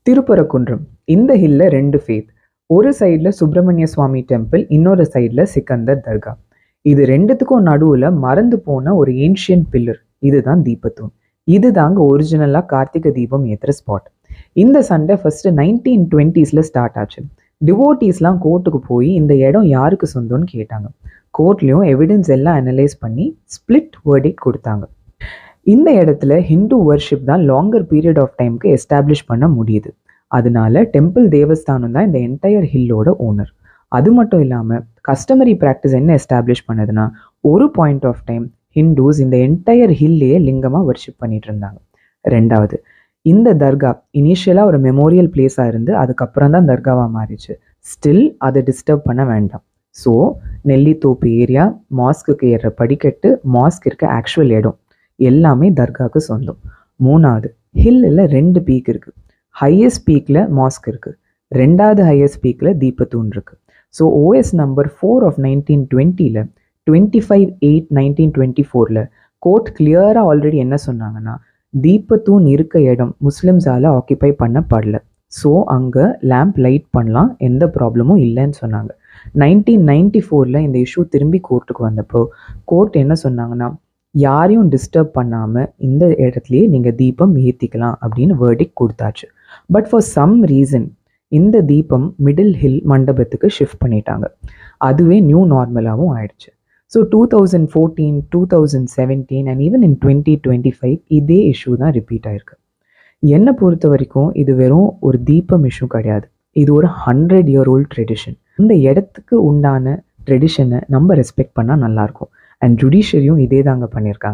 திருப்பரங்குன்றம். இந்த ஹில்ல 2 ஃபேத். ஒரு சைடுல சுப்பிரமணிய சுவாமி டெம்பிள், இன்னொரு சைடுல சிக்கந்தர் தர்கா. இது 2த்துக்கும் நடுவுல மறந்து போன ஒரு ஏன்ஷியன்ட் பில்லர். இதுதான் தீபத்தூண். இதுதாங்க ஒரிஜினலா கார்த்திகை தீபம் ஏத்துற ஸ்பாட். இந்த சண்டை ஃபர்ஸ்ட் 1920ஸ்ல ஸ்டார்ட் ஆச்சு. டிவோட்டீஸ்லாம் கோர்ட்டுக்கு போய் இந்த இடம் யாருக்கு சொந்தம்னு கேட்டாங்க. கோர்ட்லயும் எவிடன்ஸ் எல்லாம் அனலைஸ் பண்ணி ஸ்பிளிட் வேர்டிக்ட் கொடுத்தாங்க. இந்த இடத்துல ஹிந்து வர்ஷிப் தான் லாங்கர் பீரியட் ஆஃப் டைமுக்கு எஸ்டாப்ளிஷ் பண்ண முடியுது. அதனால டெம்பிள் தேவஸ்தானம் தான் இந்த என்டையர் ஹில்லோட ஓனர். அது மட்டும் இல்லாமல் கஸ்டமரி ப்ராக்டிஸ் என்ன எஸ்டாப்ளிஷ் பண்ணதுன்னா, ஒரு பாயிண்ட் ஆஃப் டைம் ஹிந்துஸ் இந்த என்டையர் ஹில்லையே லிங்கமாக வர்ஷிப் பண்ணிட்டு இருந்தாங்க. ரெண்டாவது, இந்த தர்கா இனிஷியலாக ஒரு மெமோரியல் பிளேஸாக இருந்து அதுக்கப்புறம் தான் தர்காவாக மாறிச்சு. ஸ்டில் அதை டிஸ்டர்ப் பண்ண வேண்டாம். ஸோ நெல்லித்தோப்பு ஏரியா, மாஸ்க்கு ஏறுற படிக்கட்டு, மாஸ்க் இருக்க ஆக்சுவல் இடம் எல்லாமே தர்காவுக்கு சொந்தம். மூணாவது, ஹில்லில் 2 பீக் இருக்குது. ஹையஸ்ட் பீக்கில் மாஸ்க் இருக்குது. ரெண்டாவது ஹையஸ்ட் பீக்கில் தீபத்தூண் இருக்குது. ஸோ ஓஎஸ் நம்பர் 4 ஆஃப் 1920ல் 25/8/1924 கோர்ட் கிளியராக ஆல்ரெடி என்ன சொன்னாங்கன்னா, தீபத்தூண் இருக்க இடம் முஸ்லிம்ஸால் ஆக்கியபை பண்ணப்படல. ஸோ அங்கே லேம்ப் லைட் பண்ணலாம், எந்த ப்ராப்ளமும் இல்லைன்னு சொன்னாங்க. 1994ல் இந்த இஷ்யூ திரும்பி கோர்ட்டுக்கு வந்தப்போ கோர்ட் என்ன சொன்னாங்கன்னா, யாரையும் டிஸ்டர்ப் பண்ணாமல் இந்த இடத்துலையே நீங்கள் தீபம் ஏற்றிக்கலாம் அப்படின்னு வேர்டிக்ட் கொடுத்தாச்சு. பட் ஃபார் சம் ரீசன் இந்த தீபம் மிடில் ஹில் மண்டபத்துக்கு ஷிஃப்ட் பண்ணிட்டாங்க. அதுவே நியூ நார்மலாகவும் ஆயிடுச்சு. ஸோ 2014, 2017 அண்ட் ஈவன் இன் 2025 இதே இஷ்யூ தான் ரிப்பீட் ஆயிருக்கு. என்னை பொறுத்த வரைக்கும் இது வெறும் ஒரு தீபம் இஷ்யூ கிடையாது. இது ஒரு 100-year-old ட்ரெடிஷன். இந்த இடத்துக்கு உண்டான ட்ரெடிஷனை நம்ம ரெஸ்பெக்ட் பண்ணால் நல்லாயிருக்கும். அண்ட் ஜுடிஷியரியும் இதே தாங்க பண்ணியிருக்காங்க.